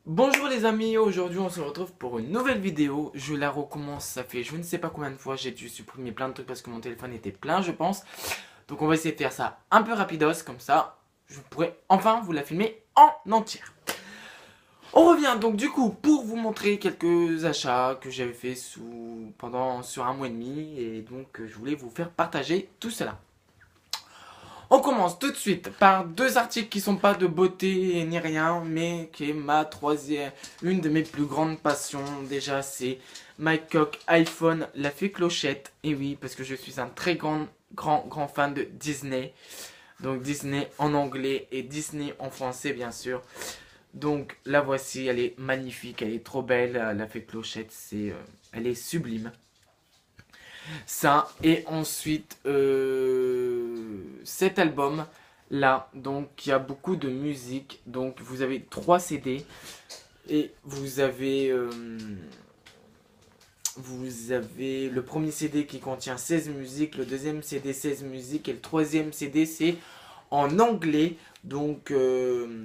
Bonjour les amis, aujourd'hui on se retrouve pour une nouvelle vidéo. Je la recommence, ça fait je ne sais pas combien de fois, j'ai dû supprimer plein de trucs parce que mon téléphone était plein je pense. Donc on va essayer de faire ça un peu rapidos, comme ça je pourrai enfin vous la filmer en entière. On revient donc du coup pour vous montrer quelques achats que j'avais fait sur un mois et demi. Et donc je voulais vous faire partager tout cela. On commence tout de suite par deux articles qui sont pas de beauté ni rien, mais qui est une de mes plus grandes passions. Déjà, c'est MyCock iPhone, la fée clochette. Et oui, parce que je suis un très grand fan de Disney. Donc Disney en anglais et Disney en français, bien sûr. Donc la voici, elle est magnifique, elle est trop belle. La fée clochette, elle est sublime. Ça, et ensuite cet album là, donc il y a beaucoup de musique. Donc vous avez 3 CD et vous avez le premier CD qui contient 16 musiques, le deuxième CD 16 musiques et le troisième CD c'est en anglais. Donc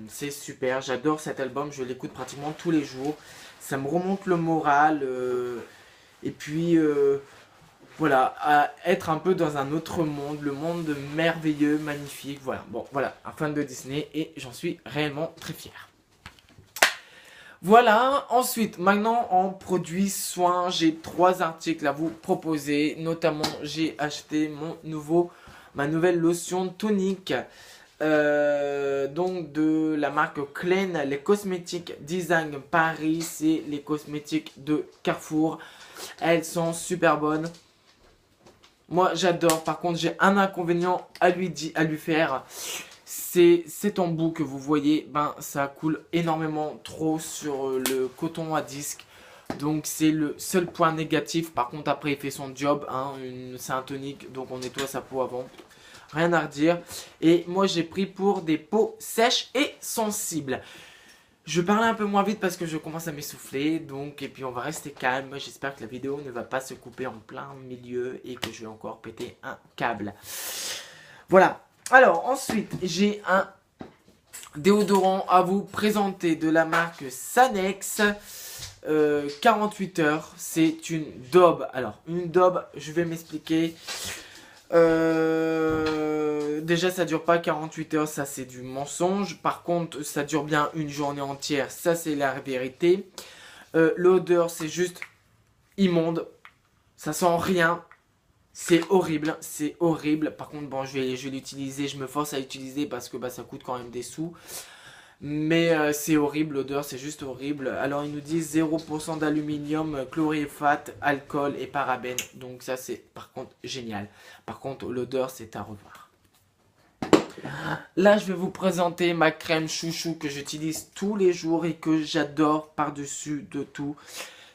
c'est super, j'adore cet album, je l'écoute pratiquement tous les jours, ça me remonte le moral. Et puis voilà, à être un peu dans un autre monde, le monde merveilleux, magnifique. Voilà, bon, voilà, un fan de Disney et j'en suis réellement très fier. Voilà, ensuite, maintenant en produits soins, j'ai 3 articles à vous proposer. Notamment, j'ai acheté ma nouvelle lotion tonique. Donc de la marque Klein, les cosmétiques Design Paris, c'est les cosmétiques de Carrefour. Elles sont super bonnes. Moi j'adore, par contre j'ai un inconvénient à lui faire. C'est cet embout que vous voyez, ben ça coule énormément trop sur le coton à disque. Donc c'est le seul point négatif. Par contre après il fait son job, hein, c'est un tonique, donc on nettoie sa peau avant. Rien à redire. Et moi j'ai pris pour des peaux sèches et sensibles. Je parlais un peu moins vite parce que je commence à m'essouffler, donc, et puis on va rester calme. J'espère que la vidéo ne va pas se couper en plein milieu et que je vais encore péter un câble. Voilà. Alors ensuite, j'ai un déodorant à vous présenter de la marque Sanex. 48 heures, c'est une daube. Alors, une daube, je vais m'expliquer. Déjà ça dure pas 48 heures, ça c'est du mensonge. Par contre ça dure bien une journée entière, ça c'est la vérité. L'odeur c'est juste immonde, ça sent rien, c'est horrible, c'est horrible. Par contre bon je vais l'utiliser, je me force à l'utiliser parce que bah, ça coûte quand même des sous. Mais c'est horrible, l'odeur c'est juste horrible. Alors ils nous disent 0% d'aluminium, chloryphate, alcool et parabènes. Donc ça c'est par contre génial. Par contre l'odeur c'est à revoir. Là je vais vous présenter ma crème chouchou que j'utilise tous les jours et que j'adore par-dessus de tout.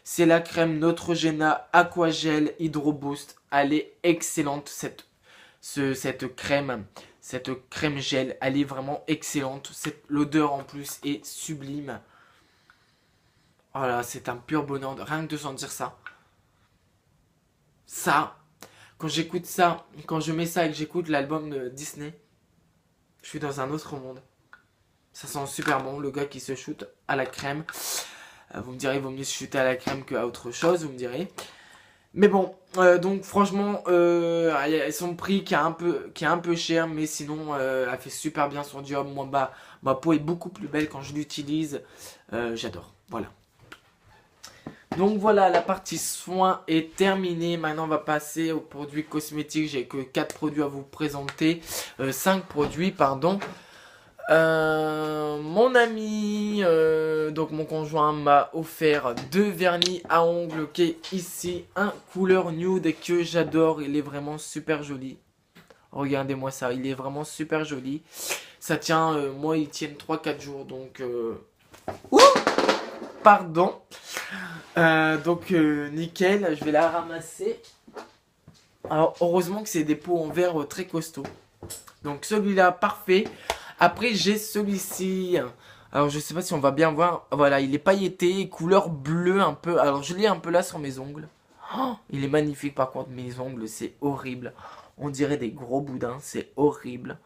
C'est la crème Neutrogena Aquagel Hydro Boost. Elle est excellente cette crème. Cette crème gel, elle est vraiment excellente. L'odeur en plus est sublime. Oh là, c'est un pur bonheur, rien que de sentir ça. Ça, quand j'écoute ça, quand je mets ça et que j'écoute l'album de Disney, je suis dans un autre monde. Ça sent super bon, le gars qui se shoot à la crème. Vous me direz, il vaut mieux se shooter à la crème qu'à autre chose, vous me direz. Mais bon, donc franchement, son prix qui est un peu cher, mais sinon, elle fait super bien son job. Moi, ma peau est beaucoup plus belle quand je l'utilise. J'adore, voilà. Donc voilà, la partie soins est terminée. Maintenant, on va passer aux produits cosmétiques. J'ai que 4 produits à vous présenter. 5 produits, pardon. Mon ami, donc mon conjoint m'a offert 2 vernis à ongles qui est ici, un couleur nude que j'adore, il est vraiment super joli. Regardez-moi ça, il est vraiment super joli. Ça tient, moi ils tiennent 3-4 jours donc... Ouh, pardon. Donc nickel, je vais la ramasser. Alors heureusement que c'est des pots en verre très costauds. Donc celui-là parfait. Après j'ai celui-ci. Alors je sais pas si on va bien voir. Voilà, il est pailleté, couleur bleue un peu. Alors je l'ai un peu là sur mes ongles. Oh, il est magnifique par contre, mes ongles c'est horrible. On dirait des gros boudins, c'est horrible.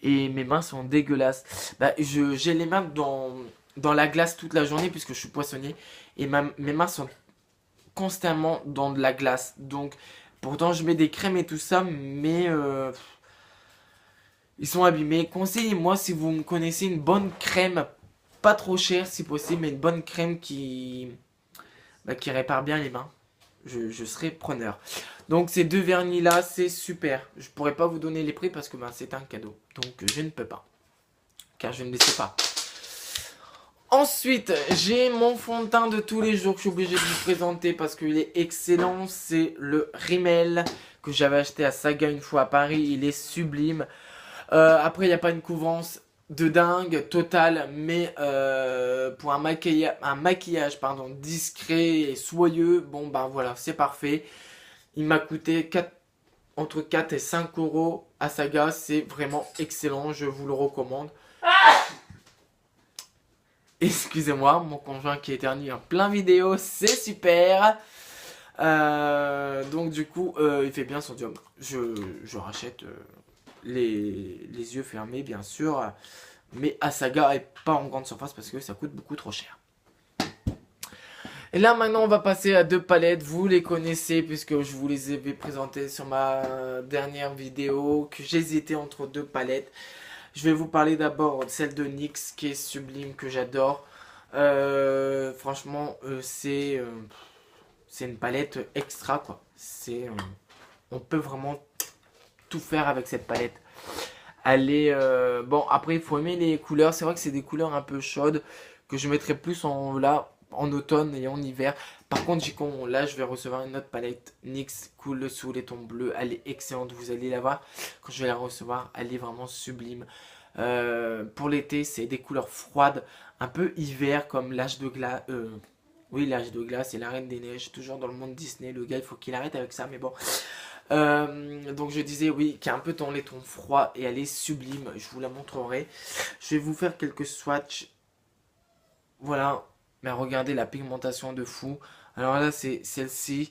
Et mes mains sont dégueulasses. Bah, j'ai les mains dans la glace toute la journée puisque je suis poissonnier. Et mes mains sont constamment dans de la glace. Donc pourtant je mets des crèmes et tout ça, mais ils sont abîmés. Conseillez-moi si vous me connaissez une bonne crème, pas trop chère si possible, mais une bonne crème qui répare bien les mains. Je serai preneur. Donc ces deux vernis là, c'est super. Je pourrais pas vous donner les prix parce que c'est un cadeau. Donc je ne peux pas. Car je ne les sais pas. Ensuite, j'ai mon fond de teint de tous les jours que je suis obligé de vous présenter parce qu'il est excellent. C'est le Rimmel que j'avais acheté à Saga une fois à Paris. Il est sublime. Après, il n'y a pas une couvrance de dingue totale, mais pour un maquillage discret et soyeux, bon bah voilà, c'est parfait. Il m'a coûté entre 4 et 5 euros à Saga. C'est vraiment excellent, je vous le recommande. Excusez-moi, mon conjoint qui éternue en plein vidéo, c'est super. Donc du coup, il fait bien son job. Je rachète les yeux fermés, bien sûr. Mais à Saga et pas en grande surface parce que ça coûte beaucoup trop cher. Et là maintenant on va passer à deux palettes. Vous les connaissez puisque je vous les avais présentées sur ma dernière vidéo. Que j'hésitais entre deux palettes. Je vais vous parler d'abord de celle de NYX qui est sublime, que j'adore. Franchement, c'est une palette extra quoi. On peut vraiment tout faire avec cette palette. Elle est bon. Après, il faut aimer les couleurs. C'est vrai que c'est des couleurs un peu chaudes que je mettrais plus en automne et en hiver. Par contre, là, je vais recevoir une autre palette NYX Cool sous les tons bleus. Elle est excellente. Vous allez la voir quand je vais la recevoir. Elle est vraiment sublime. Pour l'été, c'est des couleurs froides, un peu hiver comme l'âge de glace. Oui, l'âge de glace et la Reine des Neiges, toujours dans le monde Disney. Le gars, il faut qu'il arrête avec ça, mais bon. Donc je disais oui, qui est un peu dans les tons froids et elle est sublime. Je vous la montrerai. Je vais vous faire quelques swatchs. Voilà. Mais regardez la pigmentation de fou. Alors là, c'est celle-ci.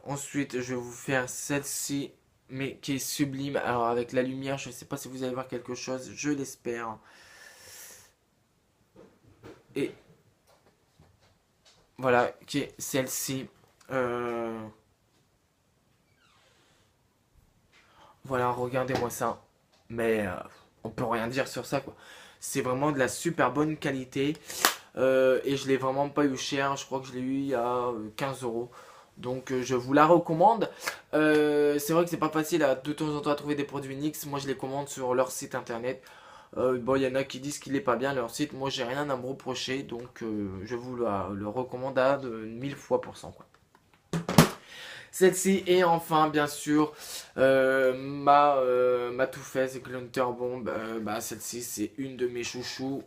Ensuite, je vais vous faire celle-ci, mais qui est sublime. Alors avec la lumière, je ne sais pas si vous allez voir quelque chose. Je l'espère. Et voilà, qui est celle-ci. Voilà, regardez-moi ça. Mais on peut rien dire sur ça, quoi. C'est vraiment de la super bonne qualité. Et je l'ai vraiment pas eu cher. Je crois que je l'ai eu à 15 euros. Donc je vous la recommande. C'est vrai que c'est pas facile de temps en temps à trouver des produits NYX. Moi je les commande sur leur site internet. Bon, il y en a qui disent qu'il est pas bien leur site. Moi j'ai rien à me reprocher. Donc je vous le recommande à 1000 fois pour cent, quoi. Celle-ci et enfin bien sûr ma Too Faced Glitter Bomb. Celle-ci c'est une de mes chouchous.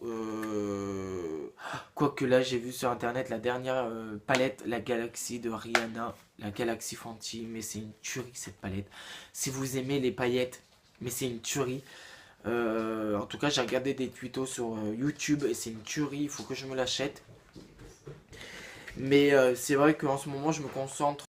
Quoique là j'ai vu sur internet la dernière palette, la Galaxy de Rihanna, la Galaxy Fenty, mais c'est une tuerie cette palette. Si vous aimez les paillettes, mais c'est une tuerie. En tout cas j'ai regardé des tutos sur YouTube et c'est une tuerie, il faut que je me l'achète. Mais c'est vrai qu'en ce moment je me concentre